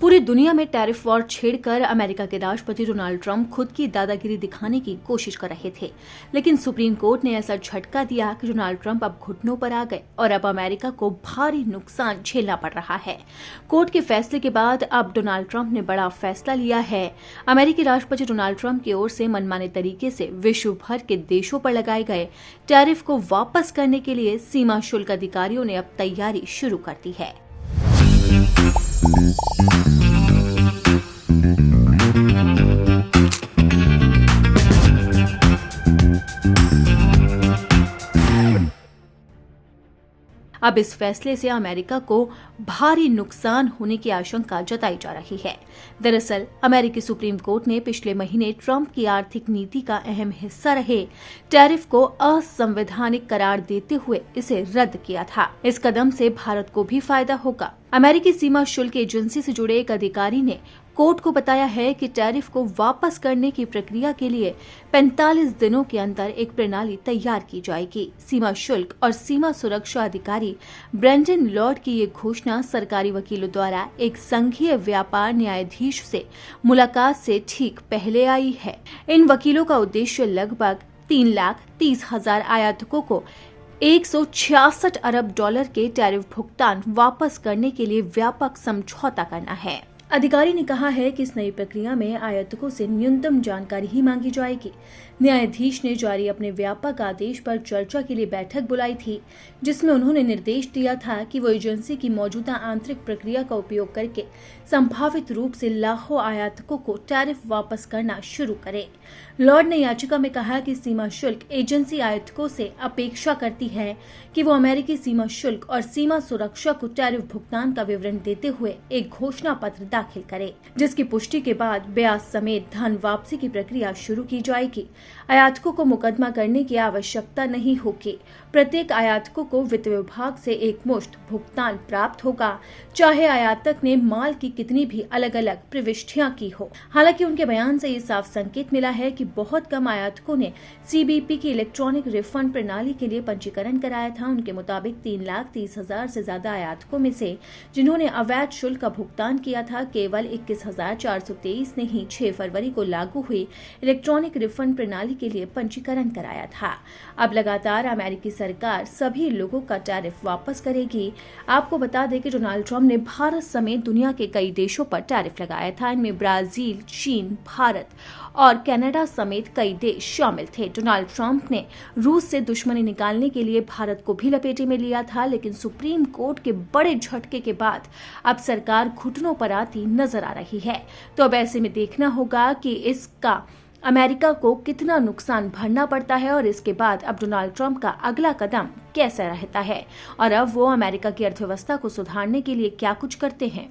पूरी दुनिया में टैरिफ वॉर छेड़कर अमेरिका के राष्ट्रपति डोनाल्ड ट्रंप खुद की दादागिरी दिखाने की कोशिश कर रहे थे, लेकिन सुप्रीम कोर्ट ने ऐसा झटका दिया कि डोनाल्ड ट्रंप अब घुटनों पर आ गए और अब अमेरिका को भारी नुकसान झेलना पड़ रहा है। कोर्ट के फैसले के बाद अब डोनाल्ड ट्रंप ने बड़ा फैसला लिया है। अमेरिकी राष्ट्रपति डोनाल्ड ट्रंप की ओर से मनमाने तरीके से विश्व भर के देशों पर लगाए गए टैरिफ को वापस करने के लिए सीमा शुल्क अधिकारियों ने अब तैयारी शुरू कर दी है। अब इस फैसले से अमेरिका को भारी नुकसान होने की आशंका जताई जा रही है। दरअसल अमेरिकी सुप्रीम कोर्ट ने पिछले महीने ट्रंप की आर्थिक नीति का अहम हिस्सा रहे टैरिफ को असंवैधानिक करार देते हुए इसे रद्द किया था। इस कदम से भारत को भी फायदा होगा। अमेरिकी सीमा शुल्क एजेंसी से जुड़े एक अधिकारी ने कोर्ट को बताया है कि टैरिफ को वापस करने की प्रक्रिया के लिए 45 दिनों के अंदर एक प्रणाली तैयार की जाएगी। सीमा शुल्क और सीमा सुरक्षा अधिकारी ब्रेंडन लॉर्ड की ये घोषणा सरकारी वकीलों द्वारा एक संघीय व्यापार न्यायाधीश से मुलाकात से ठीक पहले आई है। इन वकीलों का उद्देश्य लगभग 3,30,000 आयातकों को 166 अरब डॉलर के टैरिफ भुगतान वापस करने के लिए व्यापक समझौता करना है। अधिकारी ने कहा है कि इस नई प्रक्रिया में आयातकों से न्यूनतम जानकारी ही मांगी जाएगी। न्यायाधीश ने जारी अपने व्यापक आदेश पर चर्चा के लिए बैठक बुलाई थी, जिसमें उन्होंने निर्देश दिया था कि वो एजेंसी की मौजूदा आंतरिक प्रक्रिया का उपयोग करके संभावित रूप से लाखों आयातकों को टैरिफ वापस करना शुरू करे। लॉर्ड ने याचिका में कहा कि सीमा शुल्क एजेंसी आयातकों से अपेक्षा करती है कि वो अमेरिकी सीमा शुल्क और सीमा सुरक्षा को टैरिफ भुगतान का विवरण देते हुए एक घोषणा पत्र दाखिल करे, जिसकी पुष्टि के बाद ब्याज समेत धन वापसी की प्रक्रिया शुरू की जाएगी। आयातकों को मुकदमा करने की आवश्यकता नहीं होगी। प्रत्येक आयातकों को वित्त विभाग से एक मुश्त भुगतान प्राप्त होगा, चाहे आयातक ने माल की कितनी भी अलग अलग प्रविष्टियां की हो। हालांकि उनके बयान से ये साफ संकेत मिला है कि बहुत कम आयातकों ने सीबीपी की इलेक्ट्रॉनिक रिफंड प्रणाली के लिए पंजीकरण कराया था। उनके मुताबिक 3,30,000 से ज्यादा आयातकों में से जिन्होंने अवैध शुल्क का भुगतान किया था, केवल 21,423 ने ही 6 फरवरी को लागू हुई इलेक्ट्रॉनिक रिफंड प्रणाली के लिए पंजीकरण कराया था। अब लगातार अमेरिकी सरकार सभी लोगों का टैरिफ वापस करेगी। आपको बता दें कि डोनाल्ड ट्रंप ने भारत समेत दुनिया के कई देशों पर टैरिफ लगाया था। इनमें ब्राजील, चीन, भारत और कनाडा समेत कई देश शामिल थे। डोनाल्ड ट्रंप ने रूस से दुश्मनी निकालने के लिए भारत को भी लपेटे में लिया था, लेकिन सुप्रीम कोर्ट के बड़े झटके के बाद अब सरकार घुटनों पर आती नजर आ रही है। तो अब ऐसे में देखना होगा कि इसका अमेरिका को कितना नुकसान भरना पड़ता है और इसके बाद अब डोनाल्ड ट्रंप का अगला कदम कैसा रहता है और अब वो अमेरिका की अर्थव्यवस्था को सुधारने के लिए क्या कुछ करते हैं।